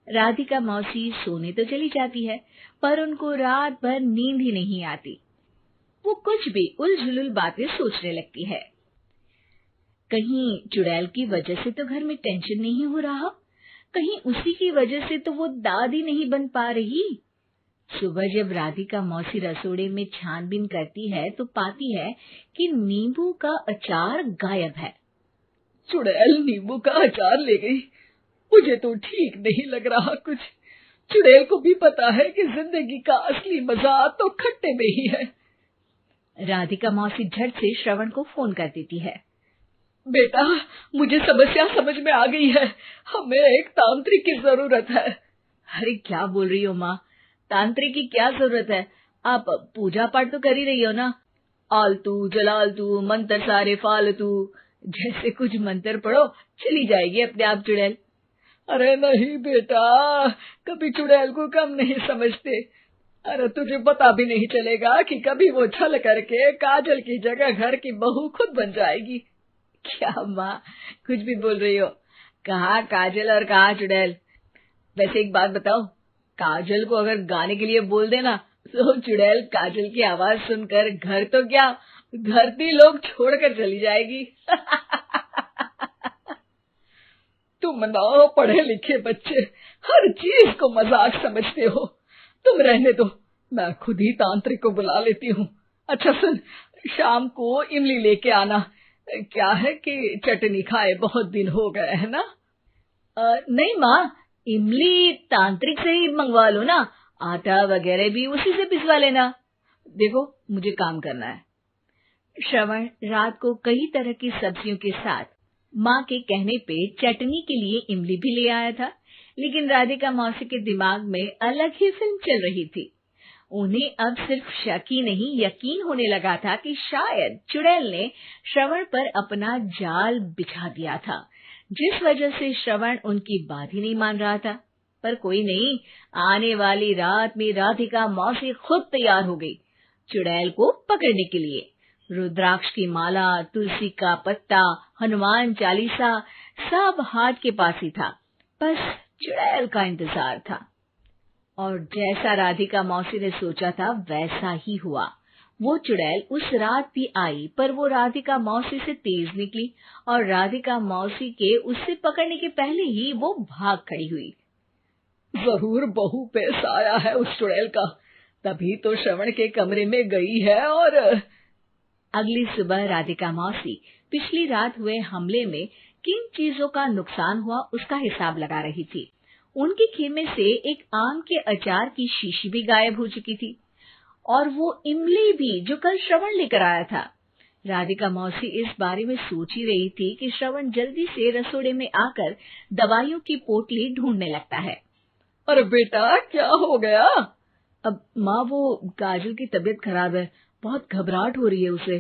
राधिका मौसी सोने तो चली जाती है, पर उनको रात भर नींद ही नहीं आती। वो कुछ भी उलझुल बातें सोचने लगती है। कहीं चुड़ैल की वजह से तो घर में टेंशन नहीं हो रहा, कहीं उसी की वजह से तो वो दादी नहीं बन पा रही। सुबह जब राधिका मौसी रसोड़े में छानबीन करती है तो पाती है कि नींबू का अचार गायब है। चुड़ैल नींबू का अचार ले गई। मुझे तो ठीक नहीं लग रहा कुछ। चुड़ैल को भी पता है कि जिंदगी का असली मजा तो खट्टे में ही है। राधिका मौसी झट से श्रवण को फोन कर देती है। बेटा, मुझे समस्या समझ में आ गई है। हमें एक तांत्रिक की जरूरत है। अरे क्या बोल रही हो माँ, तांत्रिक की क्या जरूरत है? आप पूजा पाठ तो कर ही रही हो ना। आलतू जलालतू मंत्र सारे फालतू जैसे कुछ मंत्र पढ़ो, चली जाएगी अपने आप चुड़ैल। अरे नहीं बेटा, कभी चुड़ैल को कम नहीं समझते। अरे तुझे पता भी नहीं चलेगा कि कभी वो छल करके काजल की जगह घर की बहू खुद बन जाएगी। क्या माँ, कुछ भी बोल रही हो? कहाँ काजल और कहाँ चुड़ैल। वैसे एक बात बताओ, काजल को अगर गाने के लिए बोल देना तो चुड़ैल काजल की आवाज सुनकर घर तो क्या धरती लोग छोड़कर चली जाएगी। तुम ना पढ़े लिखे बच्चे हर चीज को मजाक समझते हो। तुम रहने दो, मैं खुद ही तांत्रिक को बुला लेती हूँ। अच्छा सुन, शाम को इमली लेके आना। क्या है कि चटनी खाए बहुत दिन हो गए है ना। नहीं माँ, इमली तांत्रिक से ही मंगवा लो ना, आटा वगैरह भी उसी से पिसवा लेना। देखो मुझे काम करना है। श्रवण रात को कई तरह की सब्जियों के साथ माँ के कहने पे चटनी के लिए इमली भी ले आया था, लेकिन राधिका मौसी के दिमाग में अलग ही फिल्म चल रही थी। उन्हें अब सिर्फ शक ही नहीं यकीन होने लगा था कि शायद चुड़ैल ने श्रवण पर अपना जाल बिछा दिया था, जिस वजह से श्रवण उनकी बात ही नहीं मान रहा था। पर कोई नहीं, आने वाली रात में राधिका मौसी खुद तैयार हो गई चुड़ैल को पकड़ने के लिए। रुद्राक्ष की माला, तुलसी का पत्ता, हनुमान चालीसा सब हाथ के पास ही था, बस चुड़ैल का इंतजार था। और जैसा राधिका मौसी ने सोचा था वैसा ही हुआ। वो चुड़ैल उस रात भी आई, पर वो राधिका मौसी से तेज निकली और राधिका मौसी के उससे पकड़ने के पहले ही वो भाग खड़ी हुई। जरूर बहू पे साया है उस चुड़ैल का, तभी तो श्रवण के कमरे में गई है। और अगली सुबह राधिका मौसी पिछली रात हुए हमले में किन चीजों का नुकसान हुआ उसका हिसाब लगा रही थी। उनके खेमे से एक आम के अचार की शीशी भी गायब हो चुकी थी, और वो इमली भी जो कल श्रवण लेकर आया था। राधिका मौसी इस बारे में सोच ही रही थी कि श्रवण जल्दी से रसोड़े में आकर दवाइयों की पोटली ढूंढने लगता है। अरे बेटा, क्या हो गया? अब माँ, वो काजल की तबीयत खराब है, बहुत घबराहट हो रही है उसे।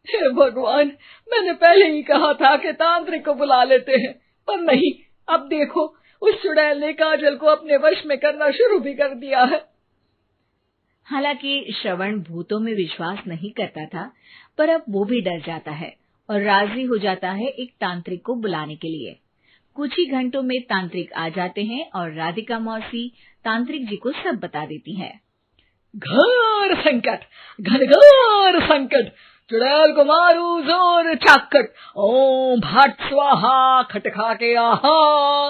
हे भगवान, मैंने पहले ही कहा था कि तांत्रिक को बुला लेते हैं, पर नहीं। अब देखो, उस चुड़ैल ने काजल को अपने वश में करना शुरू भी कर दिया है। हालांकि श्रवण भूतों में विश्वास नहीं करता था, पर अब वो भी डर जाता है और राजी हो जाता है एक तांत्रिक को बुलाने के लिए। कुछ ही घंटों में तांत्रिक आ जाते हैं और राधिका मौसी तांत्रिक जी को सब बता देती है। घोर संकट, घनघोर संकट, चुड़ैल को मारू जोर चाकट, ओम भट स्वाहा खटखा के आहा।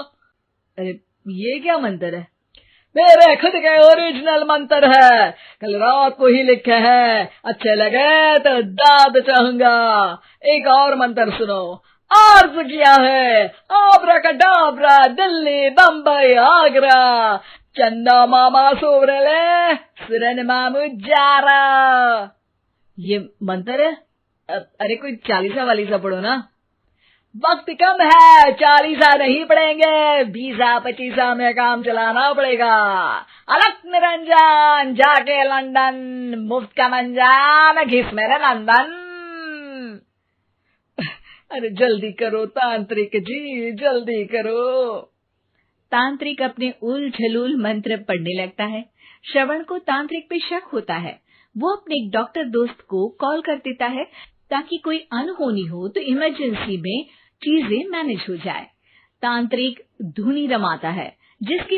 अरे ये क्या मंत्र है? मेरे खुद के ओरिजिनल मंत्र है, कल रात को ही लिखे हैं। अच्छे लगे तो दाद चाहूंगा। एक और मंत्र सुनो। अर्ज किया है आब्राकडाब्रा, दिल्ली बम्बई आगरा, चंदा मामा सोवरले सुरन मामू जारा। ये मंत्र है? अरे कोई चालीसा वालीसा पढ़ो ना। वक्त कम है, 40 नहीं पड़ेंगे, 20-25 में काम चलाना पड़ेगा। अलग निरंजन जाके लंदन, मुफ्त का मंजान घिस मेरे नंदन। अरे जल्दी करो तांत्रिक जी, जल्दी करो। तांत्रिक अपने उल झलूल मंत्र पढ़ने लगता है। श्रवण को तांत्रिक पे शक होता है। वो अपने एक डॉक्टर दोस्त को कॉल कर देता है ताकि कोई अनहोनी हो तो इमरजेंसी में चीजें मैनेज हो जाए। तांत्रिक धुनी रमाता है जिसकी